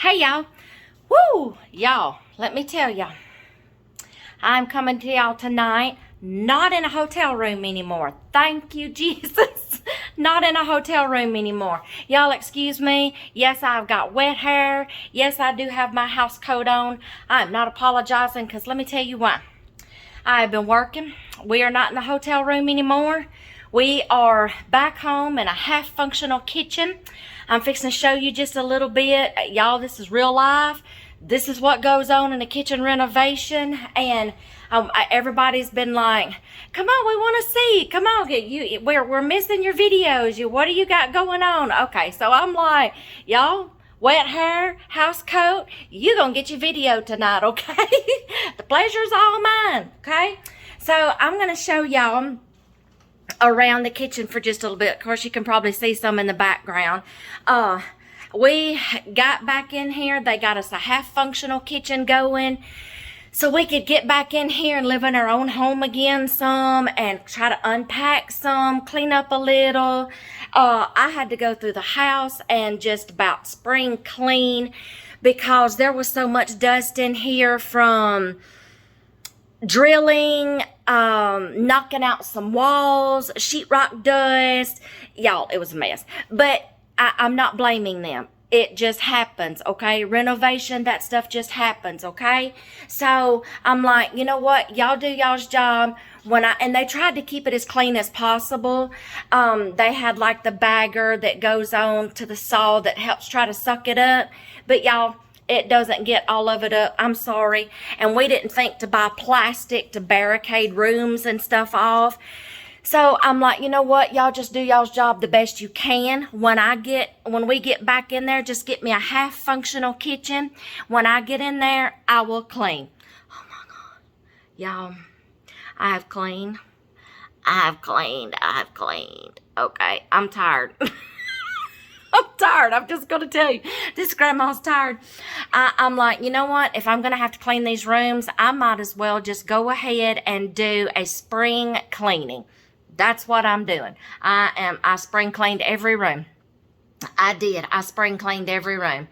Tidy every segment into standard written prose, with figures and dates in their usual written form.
Hey y'all. Woo! Y'all, let me tell y'all. I'm coming to y'all tonight, not in a hotel room anymore. Thank you, Jesus. Not in a hotel room anymore. Y'all excuse me. Yes, I've got wet hair. Yes, I do have my house coat on. I'm not apologizing because let me tell you why. I have been working. We are not in the hotel room anymore. We are back home in a half-functional kitchen. I'm fixing to show you just a little bit. Y'all, this is real life. This is what goes on in a kitchen renovation. And everybody's been like, come on, we want to see. Come on, we're missing your videos. What do you got going on? Okay, so I'm like, y'all, wet hair, house coat, you gonna get your video tonight, okay? The pleasure's all mine, okay? So I'm gonna show y'all around the kitchen for just a little bit. Of course, you can probably see some in the background. We got back in here. They got us a half-functional kitchen going so we could get back in here and live in our own home again some and try to unpack some, clean up a little. I had to go through the house and just about spring clean because there was so much dust in here from drilling, knocking out some walls, sheetrock dust. Y'all, it was a mess. But I'm not blaming them. It just happens, okay? Renovation, that stuff just happens, okay? So I'm like, you know what? Y'all do y'all's job. And they tried to keep it as clean as possible. They had like the bagger that goes on to the saw that helps try to suck it up. But y'all, it doesn't get all of it up. I'm sorry. And we didn't think to buy plastic to barricade rooms and stuff off. So I'm like, you know what? Y'all just do y'all's job the best you can. When we get back in there, just get me a half-functional kitchen. When I get in there, I will clean. Oh my God. Y'all, I've cleaned. Okay, I'm tired. I'm tired. I'm just going to tell you. This grandma's tired. I'm like, you know what? If I'm going to have to clean these rooms, I might as well just go ahead and do a spring cleaning. That's what I'm doing. I spring cleaned every room. I did. I spring cleaned every room.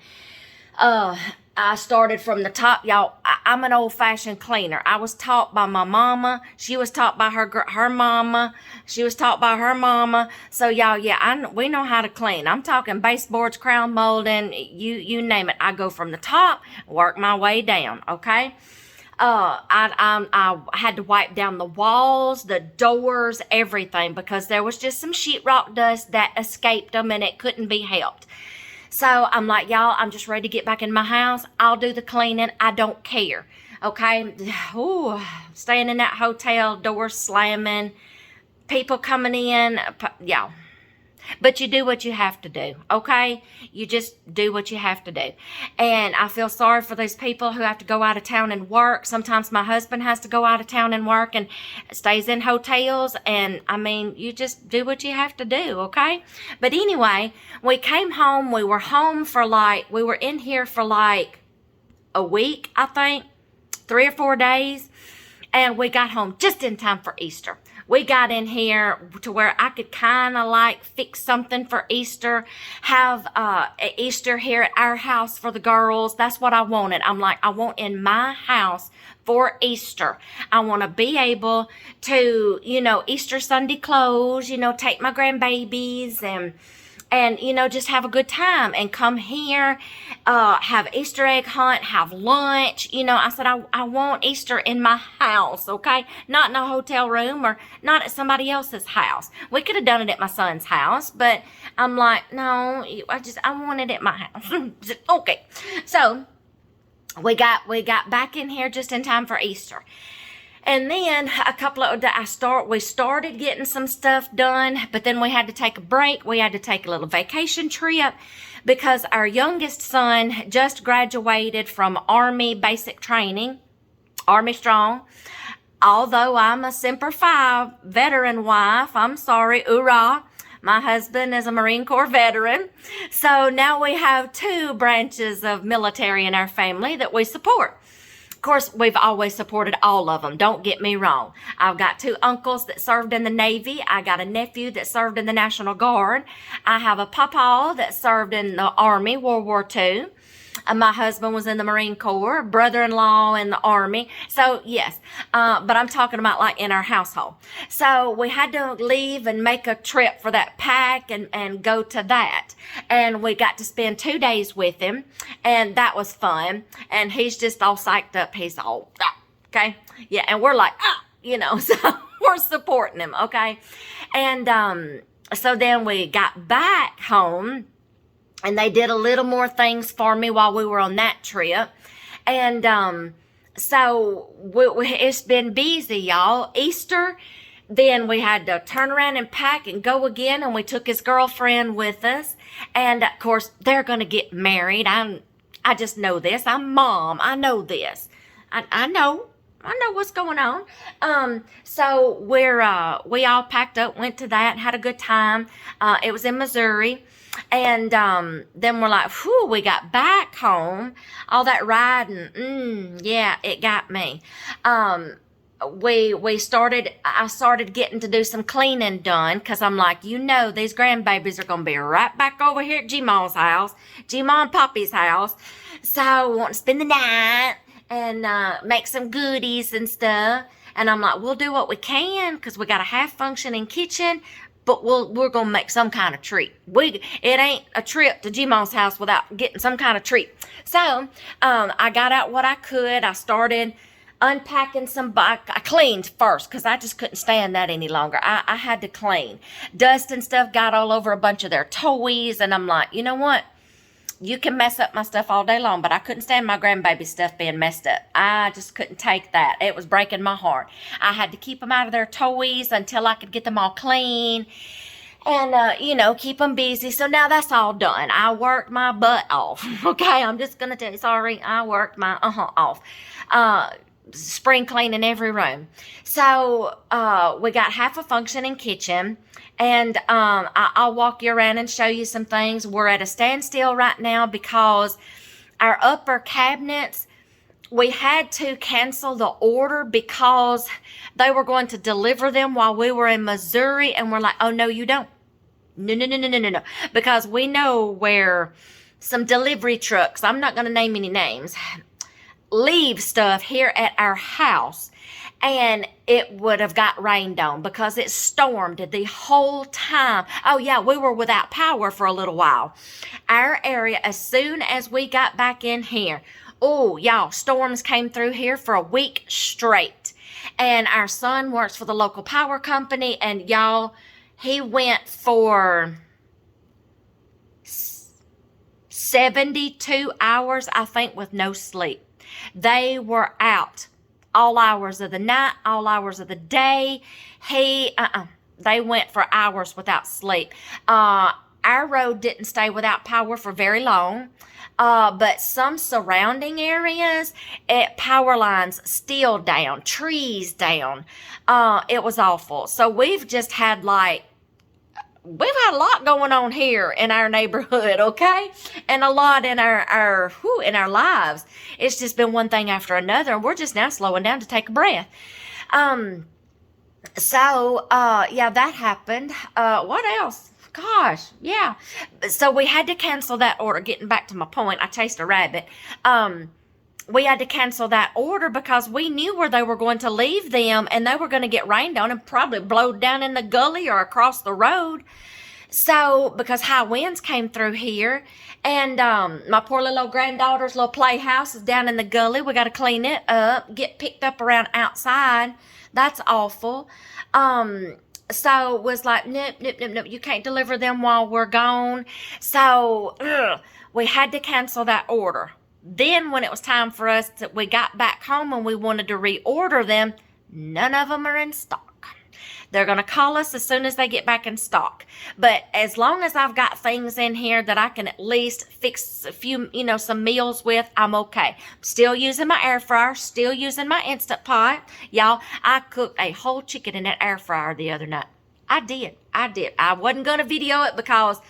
I started from the top. Y'all, I'm an old-fashioned cleaner. I was taught by my mama. She was taught by her mama. She was taught by her mama. So, y'all, yeah, we know how to clean. I'm talking baseboards, crown molding, you name it. I go from the top, work my way down, okay? I had to wipe down the walls, the doors, everything, because there was just some sheetrock dust that escaped them and it couldn't be helped. So I'm like, y'all, I'm just ready to get back in my house. I'll do the cleaning. I don't care. Okay. Ooh, staying in that hotel, doors slamming, people coming in. Y'all. But you do what you have to do, okay? You just do what you have to do. And I feel sorry for those people who have to go out of town and work. Sometimes my husband has to go out of town and work and stays in hotels. And, I mean, you just do what you have to do, okay? But anyway, we came home. We were in here for like a week, I think, 3 or 4 days. And we got home just in time for Easter. We got in here to where I could kind of like fix something for Easter, have Easter here at our house for the girls. That's what I wanted. I'm like, I want in my house for Easter. I want to be able to, Easter Sunday clothes, take my grandbabies and just have a good time and come here, have Easter egg hunt, have lunch. I said, I want Easter in my house, okay? Not in a hotel room or not at somebody else's house. We could have done it at my son's house, but I'm like, no, I want it at my house. Okay. So we got back in here just in time for Easter. And then we started getting some stuff done, but then we had to take a break. We had to take a little vacation trip because our youngest son just graduated from Army basic training, Army Strong. Although I'm a Semper Fi veteran wife, I'm sorry, hoorah. My husband is a Marine Corps veteran. So now we have 2 branches of military in our family that we support. Of course, we've always supported all of them. Don't get me wrong. I've got 2 uncles that served in the Navy. I got a nephew that served in the National Guard. I have a papa that served in the Army, World War II. My husband was in the Marine Corps, brother-in-law in the Army. So yes, but I'm talking about like in our household. So we had to leave and make a trip for that pack and go to that. And we got to spend 2 days with him, and that was fun. And he's just all psyched up. He's all, okay. Yeah. And we're like, so we're supporting him. Okay. And, so then we got back home, and they did a little more things for me while we were on that trip. And so it's been busy, y'all. Easter, then we had to turn around and pack and go again, and we took his girlfriend with us. And, of course, they're going to get married. I just know this. I'm mom. I know this. I know what's going on. So we all packed up, went to that, had a good time. It was in Missouri. And, then we're like, whew, we got back home, all that riding. Yeah, it got me. I started getting to do some cleaning done, cause I'm like, these grandbabies are going to be right back over here at G-Ma's house, G-Ma and Poppy's house. So we want to spend the night and make some goodies and stuff. And I'm like, we'll do what we can, because we got a half-functioning kitchen, but we're going to make some kind of treat. It ain't a trip to G-Ma's house without getting some kind of treat. So I got out what I could. I started unpacking I cleaned first, because I just couldn't stand that any longer. I had to clean. Dust and stuff got all over a bunch of their toys, and I'm like, you know what? You can mess up my stuff all day long, but I couldn't stand my grandbaby stuff being messed up. I just couldn't take that. It was breaking my heart. I had to keep them out of their toys until I could get them all clean and, keep them busy. So now that's all done. I worked my butt off. Okay, I'm just going to tell you, sorry, I worked my off. Spring cleaning every room. So we got half a functioning kitchen. And I'll walk you around and show you some things. We're at a standstill right now because our upper cabinets, we had to cancel the order because they were going to deliver them while we were in Missouri. And we're like, oh, no, you don't. No. Because we know where some delivery trucks, I'm not going to name any names, leave stuff here at our house. And it would have got rained on because it stormed the whole time. Oh, yeah, we were without power for a little while. Our area, as soon as we got back in here, y'all, storms came through here for a week straight. And our son works for the local power company, and y'all, he went for 72 hours, I think, with no sleep. They were out all hours of the night, all hours of the day. They went for hours without sleep. Our road didn't stay without power for very long. But some surrounding areas, power lines still down, trees down. It was awful. So we've had a lot going on here in our neighborhood, okay? And a lot in our lives. It's just been one thing after another, and we're just now slowing down to take a breath. Yeah, that happened. What else? Gosh, yeah. So we had to cancel that order. Getting back to my point, I chased a rabbit. We had to cancel that order because we knew where they were going to leave them, and they were going to get rained on and probably blowed down in the gully or across the road. So, because high winds came through here, and my poor little old granddaughter's little playhouse is down in the gully. We got to clean it up, get picked up around outside. That's awful. So it was like, nope, you can't deliver them while we're gone. So we had to cancel that order. Then when it was time for us we got back home and we wanted to reorder them, none of them are in stock. They're going to call us as soon as they get back in stock. But as long as I've got things in here that I can at least fix a few, some meals with, I'm okay. Still using my air fryer, still using my Instant Pot. Y'all, I cooked a whole chicken in that air fryer the other night. I did. I wasn't going to video it because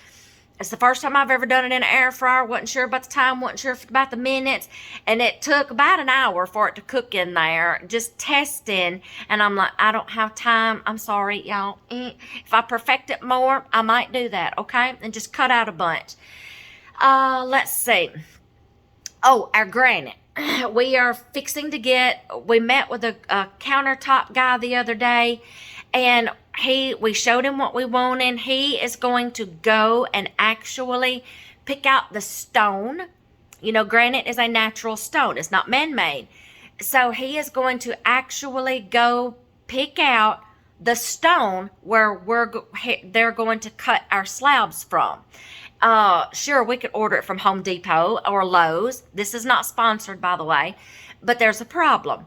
it's the first time I've ever done it in an air fryer. Wasn't sure about the time, wasn't sure about the minutes. And it took about an hour for it to cook in there, just testing. And I'm like, I don't have time. I'm sorry, y'all. If I perfect it more, I might do that, okay? And just cut out a bunch. Let's see. Oh, our granite. We are fixing to get, we met with a countertop guy the other day, and we showed him what we wanted. He is going to go and actually pick out the stone. You know, granite is a natural stone. It's not man-made. So he is going to actually go pick out the stone where they're going to cut our slabs from. Sure, we could order it from Home Depot or Lowe's. This is not sponsored, by the way, but there's a problem.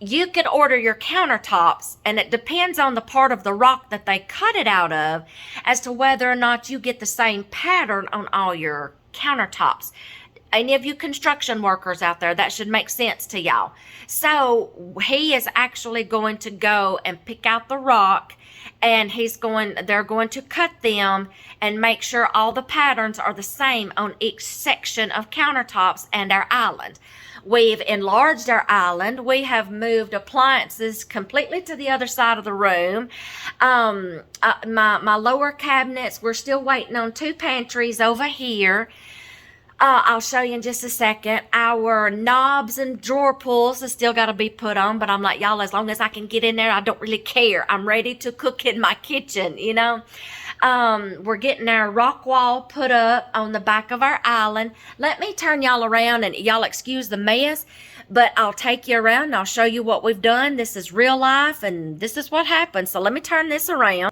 You could order your countertops, and it depends on the part of the rock that they cut it out of as to whether or not you get the same pattern on all your countertops. Any of you construction workers out there, that should make sense to y'all. So he is actually going to go and pick out the rock, and they're going to cut them and make sure all the patterns are the same on each section of countertops and our island. We've enlarged our island. We have moved appliances completely to the other side of the room. My lower cabinets, we're still waiting on 2 pantries over here. I'll show you in just a second. Our knobs and drawer pulls has still got to be put on, but I'm like, y'all, as long as I can get in there, I don't really care. I'm ready to cook in my kitchen, you know. We're getting our rock wall put up on the back of our island. Let me turn y'all around, and y'all excuse the mess, but I'll take you around and I'll show you what we've done. This is real life, and this is what happened. So let me turn this around.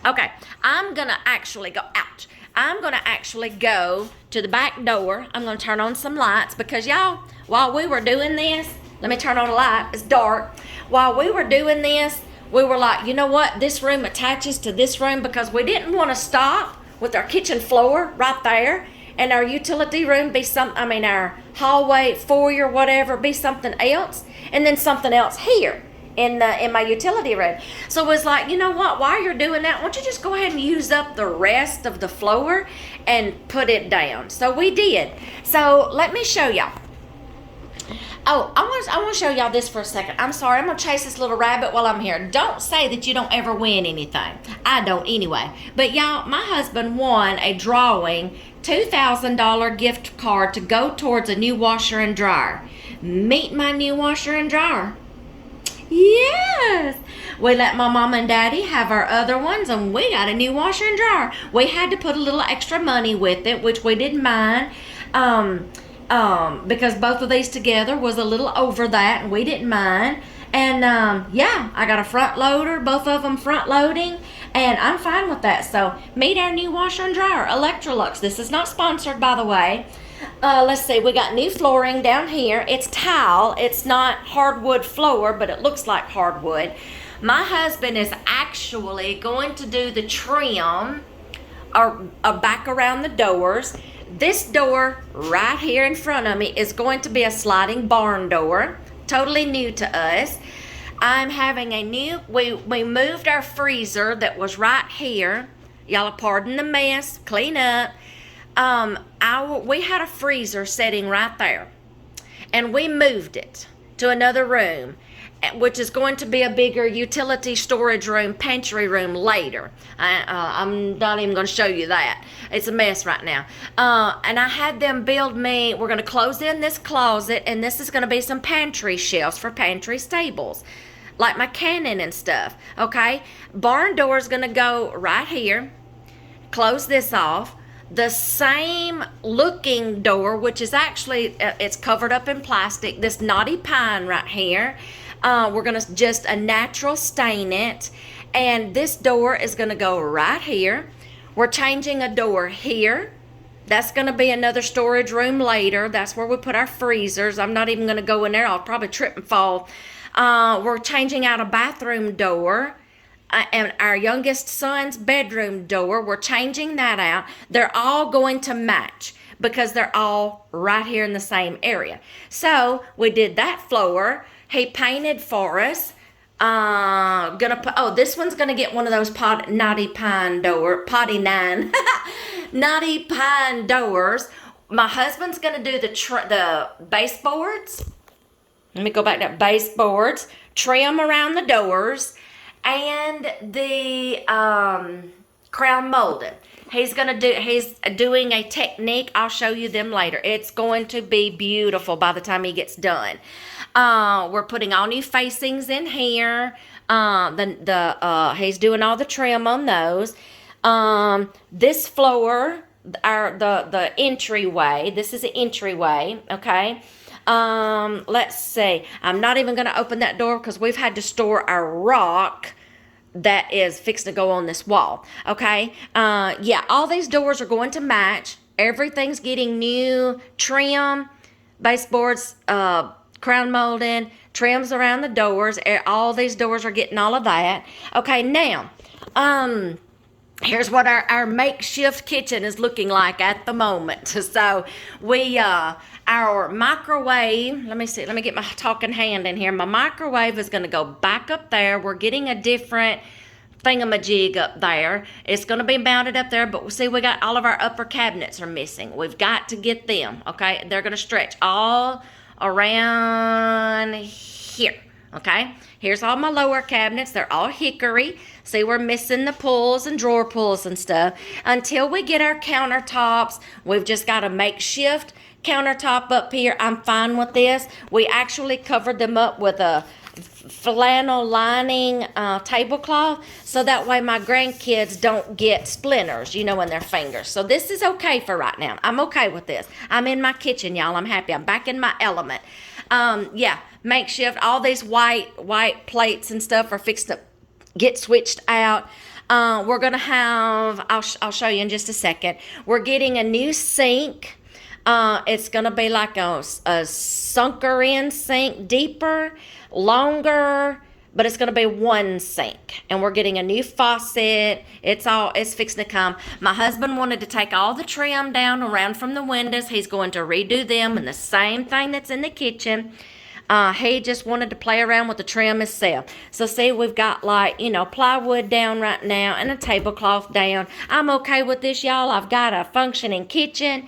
Okay, I'm going to actually go out. I'm going to actually go to the back door. I'm going to turn on some lights because, y'all, while we were doing this, let me turn on a light. It's dark. While we were doing this, we were like, you know what? This room attaches to this room because we didn't want to stop with our kitchen floor right there and our utility room be our hallway, foyer, whatever, be something else, and then something else here in my utility room. So it was like, you know what, while you're doing that, why don't you just go ahead and use up the rest of the floor and put it down. So we did. So let me show y'all. Oh, I want to show y'all this for a second. I'm sorry, I'm going to chase this little rabbit while I'm here. Don't say that you don't ever win anything. I don't anyway. But y'all, my husband won a drawing $2,000 gift card to go towards a new washer and dryer. Meet my new washer and dryer. Yes, we let my mom and daddy have our other ones, and we got a new washer and dryer. We had to put a little extra money with it, which we didn't mind, because both of these together was a little over that, and we didn't mind. And yeah, I got a front loader, both of them front loading, and I'm fine with that. So meet our new washer and dryer, Electrolux. This is not sponsored, by the way. Let's see, we got new flooring down here. It's tile. It's not hardwood floor, but it looks like hardwood. My husband is actually going to do the trim or back around the doors. This door right here in front of me is going to be a sliding barn door, totally new to us. I'm having a new, we moved our freezer that was right here. Y'all pardon the mess, clean up. We had a freezer sitting right there, and we moved it to another room, which is going to be a bigger utility storage room, pantry room later. I'm not even going to show you that. It's a mess right now. And I had them build me, we're going to close in this closet, and this is going to be some pantry shelves for pantry stables, like my cannon and stuff, okay? Barn door is going to go right here. Close this off. The same looking door, which is actually, it's covered up in plastic, this knotty pine right here. We're going to just a natural stain it. And this door is going to go right here. We're changing a door here. That's going to be another storage room later. That's where we put our freezers. I'm not even going to go in there. I'll probably trip and fall. We're changing out a bathroom door. And our youngest son's bedroom door, we're changing that out. They're all going to match because they're all right here in the same area. So we did that floor. He painted for us. This one's gonna get one of those potty pine doors. My husband's gonna do the baseboards. Let me go back to baseboards. Trim around the doors. And the crown molding. He's doing a technique. I'll show you them later. It's going to be beautiful by the time he gets done. We're putting all new facings in here. He's doing all the trim on those. This floor, the entryway. This is an entryway, okay? Let's see. I'm not even going to open that door because we've had to store our rock that is fixing to go on this wall, okay? Yeah, all these doors are going to match. Everything's getting new trim, baseboards, crown molding, trims around the doors. All these doors are getting all of that. Okay, now, here's what our makeshift kitchen is looking like at the moment. So our microwave, let me get my talking hand in here. My microwave is going to go back up there. We're getting a different thingamajig up there. It's going to be mounted up there, but see, we got all of our upper cabinets are missing. We've got to get them, okay? They're going to stretch all around here, okay? Here's all my lower cabinets. They're all hickory. See, we're missing the pulls and drawer pulls and stuff. Until we get our countertops, we've just got a makeshift countertop up here. I'm fine with this. We actually covered them up with a flannel lining tablecloth, so that way my grandkids don't get splinters, in their fingers. So this is okay for right now. I'm okay with this. I'm in my kitchen, y'all. I'm happy. I'm back in my element. Yeah, makeshift. All these white plates and stuff are fixed to get switched out. We're gonna have, I'll show you in just a second. We're getting a new sink. It's gonna be like a sunker in sink, deeper, longer, but it's gonna be one sink. And we're getting a new faucet. It's fixing to come. My husband wanted to take all the trim down around from the windows. He's going to redo them, and the same thing that's in the kitchen. He just wanted to play around with the trim himself. So see, we've got plywood down right now and a tablecloth down. I'm okay with this, y'all. I've got a functioning kitchen.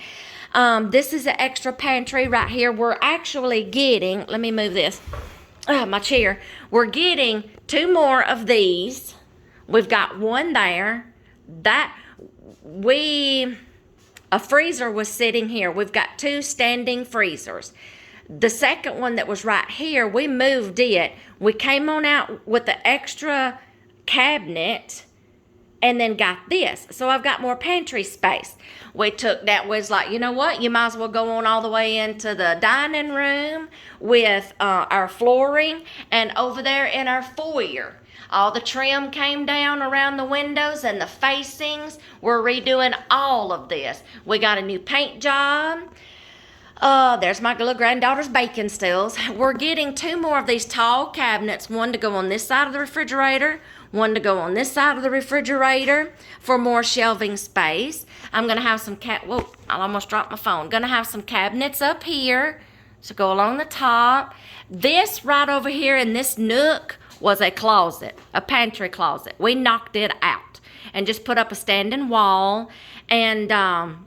This is an extra pantry right here. We're actually getting, let me move this, my chair. We're getting 2 more of these. We've got one there. A freezer was sitting here. We've got 2 standing freezers. The second one that was right here, we moved it. We came on out with the extra cabinet and then got this. So I've got more pantry space. We took that, was like, you know what? You might as well go on all the way into the dining room with our flooring, and over there in our foyer. All the trim came down around the windows and the facings. We're redoing all of this. We got a new paint job. There's my little granddaughter's baking stools. We're getting 2 more of these tall cabinets, one to go on this side of the refrigerator, one to go on this side of the refrigerator for more shelving space. I'm going to have some whoa, I almost dropped my phone. Going to have some cabinets up here to go along the top. This right over here in this nook was a closet, a pantry closet. We knocked it out and just put up a standing wall. And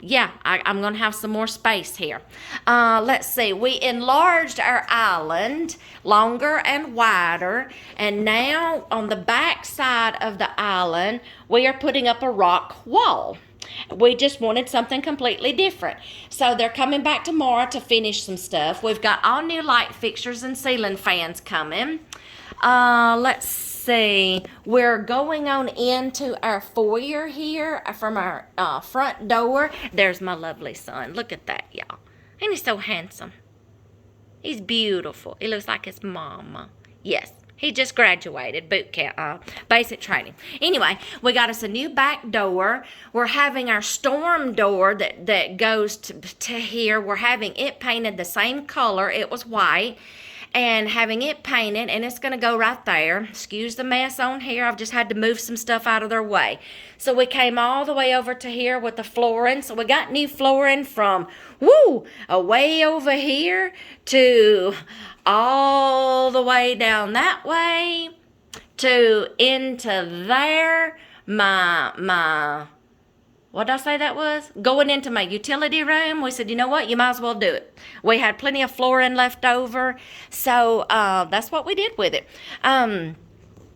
yeah, I'm going to have some more space here. Let's see. We enlarged our island longer and wider. And now on the back side of the island, we are putting up a rock wall. We just wanted something completely different. So they're coming back tomorrow to finish some stuff. We've got all new light fixtures and ceiling fans coming. Let's see. We're going on into our foyer here from our front door. There's my lovely son. Look at that, y'all. Ain't he so handsome? He's beautiful. He looks like his mama. Yes. He just graduated boot camp, basic training. Anyway, we got us a new back door. We're having our storm door that goes to here. We're having it painted the same color. It was white. And having it painted, and it's going to go right there. Excuse the mess on here. I've just had to move some stuff out of their way. So we came all the way over to here with the flooring. So we got new flooring from, way over here to all the way down that way to into there. What did I say that was? Going into my utility room, we said, you know what? You might as well do it. We had plenty of flooring left over, so that's what we did with it.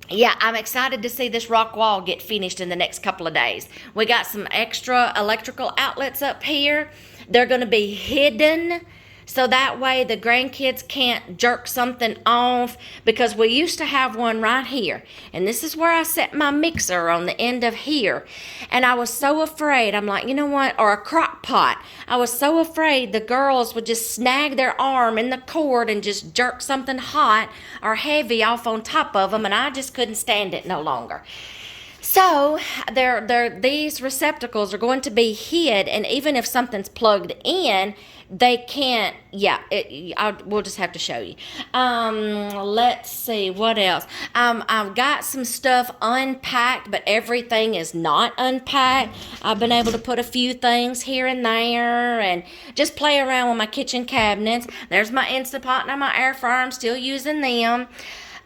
yeah, I'm excited to see this rock wall get finished in the next couple of days. We got some extra electrical outlets up here. They're going to be hidden so that way the grandkids can't jerk something off, because we used to have one right here. And this is where I set my mixer, on the end of here. And I was so afraid. I'm like, you know what? Or a crock pot. I was so afraid the girls would just snag their arm in the cord and just jerk something hot or heavy off on top of them, and I just couldn't stand it no longer. So these receptacles are going to be hid, and even if something's plugged in, they can't. Yeah, we'll just have to show you. Let's see what else. I've got some stuff unpacked, but everything is not unpacked. I've been able to put a few things here and there, and just play around with my kitchen cabinets. There's my Instant Pot and my air fryer. I'm still using them.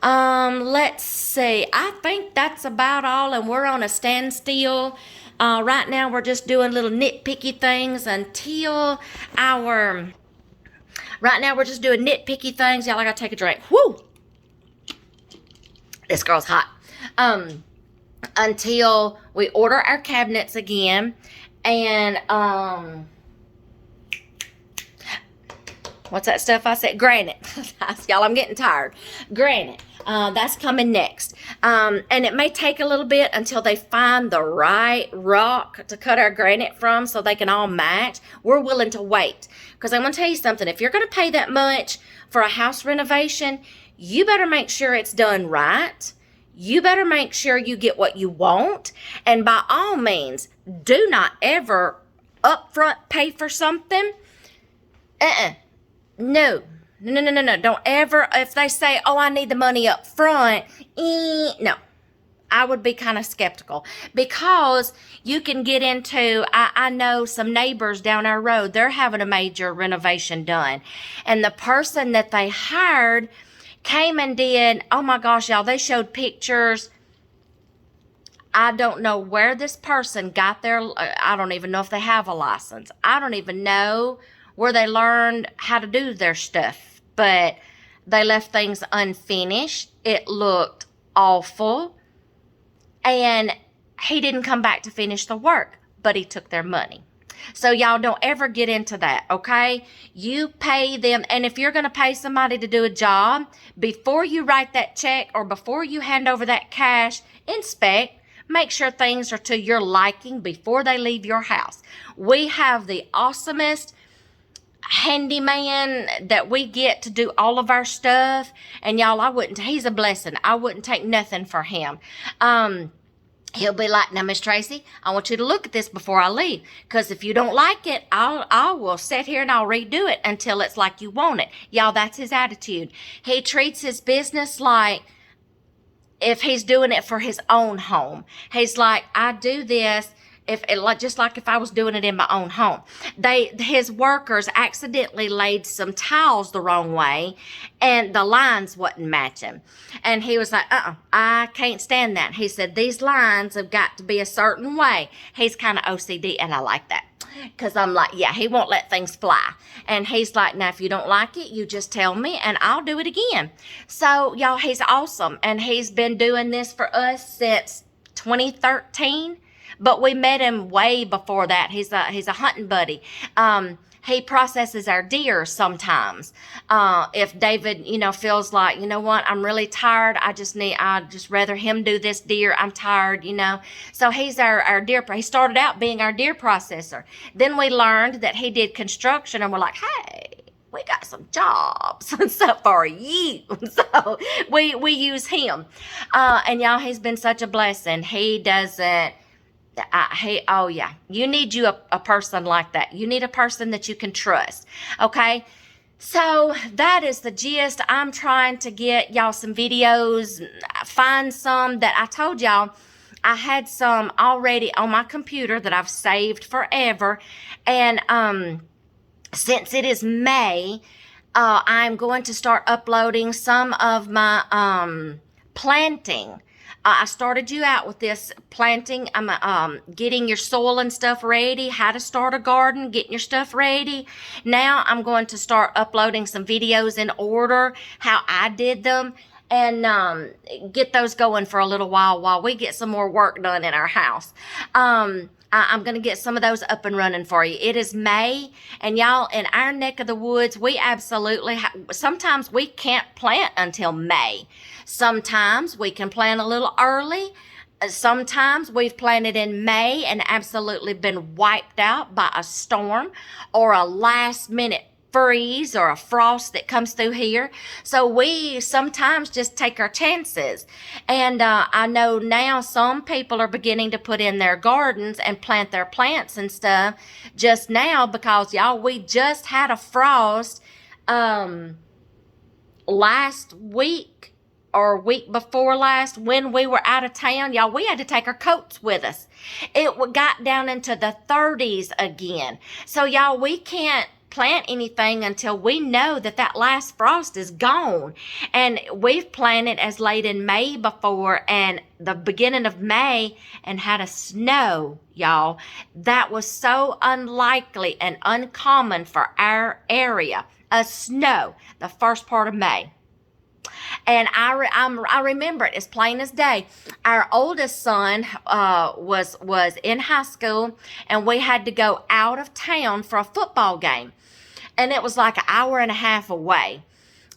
Let's see. I think that's about all, and we're on a standstill. Right now we're just doing little nitpicky things until our... Right now we're just doing nitpicky things. Y'all, I gotta take a drink. Woo! This girl's hot. Until we order our cabinets again, and, what's that stuff I said? Granite. Y'all, I'm getting tired. Granite. That's coming next. And it may take a little bit until they find the right rock to cut our granite from so they can all match. We're willing to wait. Because I'm going to tell you something. If you're going to pay that much for a house renovation, you better make sure it's done right. You better make sure you get what you want. And by all means, do not ever upfront pay for something. No. No. Don't ever, if they say, oh, I need the money up front, no. I would be kind of skeptical, because you can get into, I know some neighbors down our road, they're having a major renovation done. And the person that they hired came and did, oh my gosh, y'all, they showed pictures. I don't know where this person got their, I don't even know if they have a license. I don't even know where they learned how to do their stuff. But they left things unfinished. It looked awful. And he didn't come back to finish the work, but he took their money. So y'all don't ever get into that, okay? You pay them. And if you're going to pay somebody to do a job, before you write that check or before you hand over that cash, inspect. Make sure things are to your liking before they leave your house. We have the awesomest handyman that we get to do all of our stuff, and y'all, he's a blessing. I wouldn't take nothing for him. He'll be like, now, Miss Tracy, I want you to look at this before I leave, because if you don't like it, I will sit here and I'll redo it until it's like you want it. Y'all, that's his attitude. He treats his business like if he's doing it for his own home. He's like, I do this just like if I was doing it in my own home. His workers accidentally laid some tiles the wrong way, and the lines wasn't matching. And he was like, I can't stand that. He said, these lines have got to be a certain way. He's kind of OCD, and I like that. Because I'm like, yeah, he won't let things fly. And he's like, now, if you don't like it, you just tell me, and I'll do it again. So, y'all, he's awesome. And he's been doing this for us since 2013. But we met him way before that. He's a hunting buddy. He processes our deer sometimes. If David, feels like, you know what, I'm really tired. I'd just rather him do this deer. I'm tired, So he's our deer. He started out being our deer processor. Then we learned that he did construction, and we're like, hey, we got some jobs and stuff for you. So we use him. And y'all, he's been such a blessing. He doesn't. Oh yeah, you need a person like that. You need a person that you can trust. Okay, so that is the gist. I'm trying to get y'all some videos, find some that I told y'all I had some already on my computer that I've saved forever. And since it is May, I'm going to start uploading some of my planting. I started you out with this planting. I'm getting your soil and stuff ready, how to start a garden, getting your stuff ready. Now I'm going to start uploading some videos in order, how I did them. and get those going for a little while we get some more work done in our house. I'm going to get some of those up and running for you. It is May, and y'all, in our neck of the woods, we absolutely sometimes we can't plant until May. Sometimes we can plant a little early. Sometimes we've planted in May and absolutely been wiped out by a storm or a last minute freeze or a frost that comes through here. So we sometimes just take our chances. And I know now some people are beginning to put in their gardens and plant their plants and stuff just now because, y'all, we just had a frost last week or week before last when we were out of town. Y'all, we had to take our coats with us. It got down into the 30s again. So, y'all, we can't plant anything until we know that that last frost is gone. And we've planted as late in May before and the beginning of May and had a snow, y'all. That was so unlikely and uncommon for our area. A snow the first part of May. And I remember it as plain as day. Our oldest son was in high school, and we had to go out of town for a football game. And it was like an hour and a half away.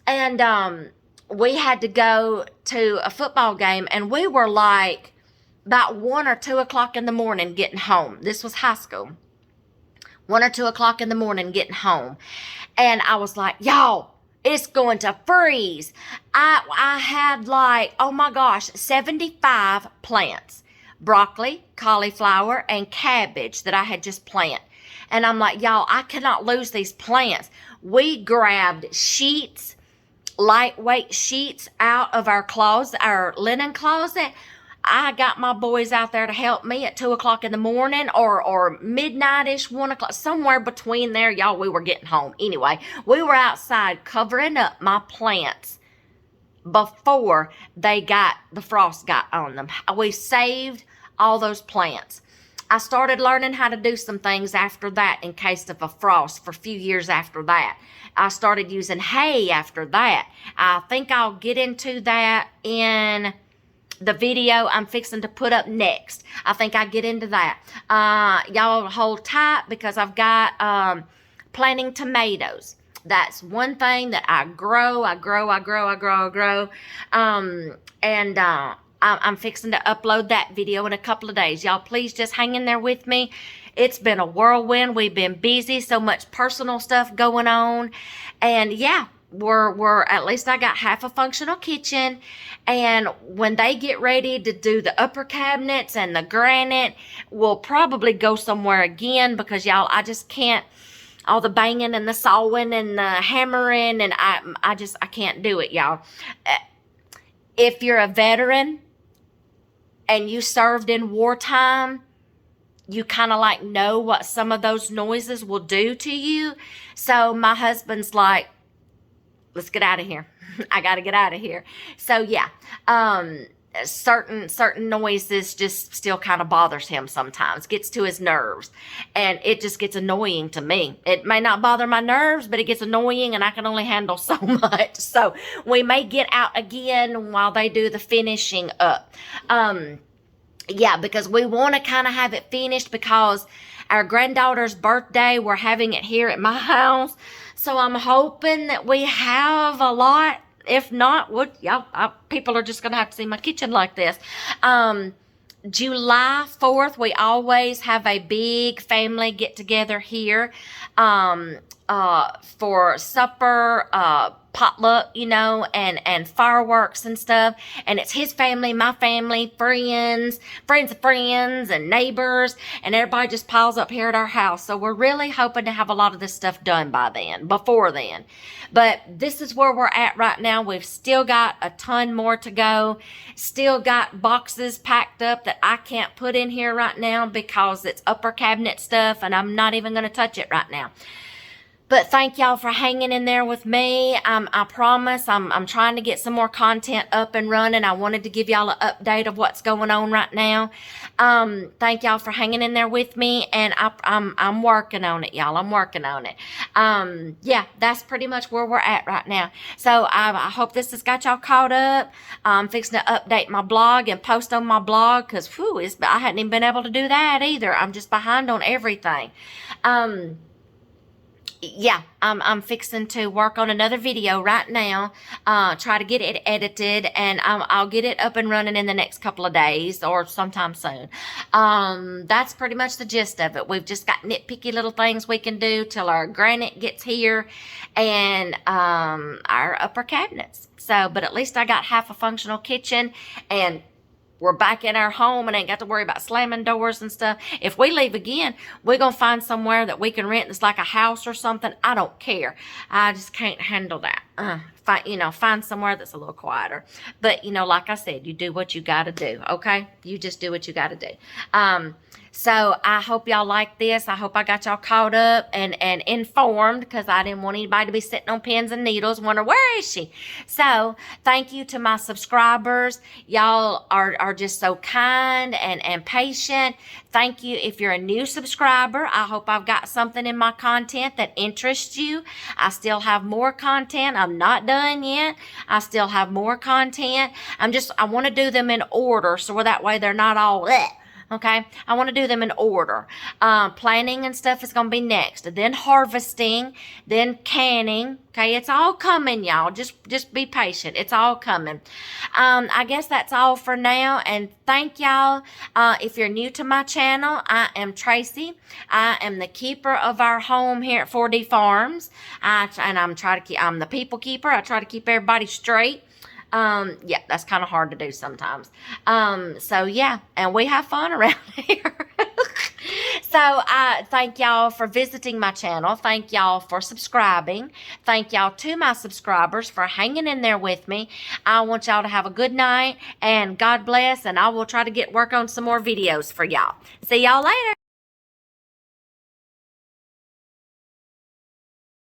And we had to go to a football game, and we were like about 1 or 2 o'clock in the morning getting home. This was high school. 1 or 2 o'clock in the morning getting home. And I was like, y'all, it's going to freeze. I had like, oh my gosh, 75 plants. Broccoli, cauliflower, and cabbage that I had just planted. And I'm like, y'all, I cannot lose these plants. We grabbed sheets, lightweight sheets out of our closet, our linen closet. I got my boys out there to help me at 2 o'clock in the morning or midnight-ish, 1 o'clock, somewhere between there. Y'all, we were getting home. Anyway, we were outside covering up my plants before the frost got on them. We saved all those plants. I started learning how to do some things after that in case of a frost for a few years after that. I started using hay after that. I think I'll get into that in the video I'm fixing to put up next. I think I get into that. Y'all hold tight because I've got planting tomatoes. That's one thing that I grow. I'm fixing to upload that video in a couple of days. Y'all, please just hang in there with me. It's been a whirlwind. We've been busy. So much personal stuff going on. And yeah, we're at least I got half a functional kitchen. And when they get ready to do the upper cabinets and the granite, we'll probably go somewhere again because, y'all, I just can't. All the banging and the sawing and the hammering, and I can't do it, y'all. If you're a veteran and you served in wartime, you kind of like know what some of those noises will do to you. So my husband's like, let's get out of here. I got to get out of here. So yeah, certain noises just still kind of bothers him sometimes, gets to his nerves, and it just gets annoying to me. It may not bother my nerves, but it gets annoying and I can only handle so much. So we may get out again while they do the finishing up. Yeah, because we want to kind of have it finished because our granddaughter's birthday, we're having it here at my house. So I'm hoping that we have a lot. If not, people are just going to have to see my kitchen like this. July 4th, we always have a big family get-together here for supper, potluck, and fireworks and stuff. And it's his family, my family, friends of friends, and neighbors, and everybody just piles up here at our house. So we're really hoping to have a lot of this stuff done before then. But this is where we're at right now. We've still got a ton more to go. Still got boxes packed up that I can't put in here right now because it's upper cabinet stuff, and I'm not even going to touch it right now. But thank y'all for hanging in there with me. I promise I'm trying to get some more content up and running. I wanted to give y'all an update of what's going on right now. Thank y'all for hanging in there with me, and I'm working on it, y'all. I'm working on it. Yeah, that's pretty much where we're at right now. So I hope this has got y'all caught up. I'm fixing to update my blog and post on my blog because I hadn't even been able to do that either. I'm just behind on everything. Yeah, I'm fixing to work on another video right now, try to get it edited, and I'll get it up and running in the next couple of days or sometime soon. That's pretty much the gist of it. We've just got nitpicky little things we can do till our granite gets here and our upper cabinets. So, but at least I got half a functional kitchen, and we're back in our home and ain't got to worry about slamming doors and stuff. If we leave again, we're going to find somewhere that we can rent that's like a house or something. I don't care. I just can't handle that. Find somewhere that's a little quieter. But, like I said, you do what you got to do, okay? You just do what you got to do. So I hope y'all like this. I hope I got y'all caught up and informed, because I didn't want anybody to be sitting on pins and needles wondering, where is she? So thank you to my subscribers. Y'all are just so kind and patient. Thank you. If you're a new subscriber, I hope I've got something in my content that interests you. I still have more content. I'm not done yet. I still have more content. I want to do them in order, so that way they're not all okay, I want to do them in order. Planting and stuff is going to be next. Then harvesting, then canning. Okay, it's all coming, y'all. Just be patient. It's all coming. I guess that's all for now. And thank y'all. If you're new to my channel, I am Tracy. I am the keeper of our home here at 4D Farms. I'm the people keeper. I try to keep everybody straight. Yeah, that's kind of hard to do sometimes. So yeah, and we have fun around here. So I thank y'all for visiting my channel. Thank y'all for subscribing. Thank y'all to my subscribers for hanging in there with me. I want y'all to have a good night, and God bless, and I will try to work on some more videos for y'all. See y'all later.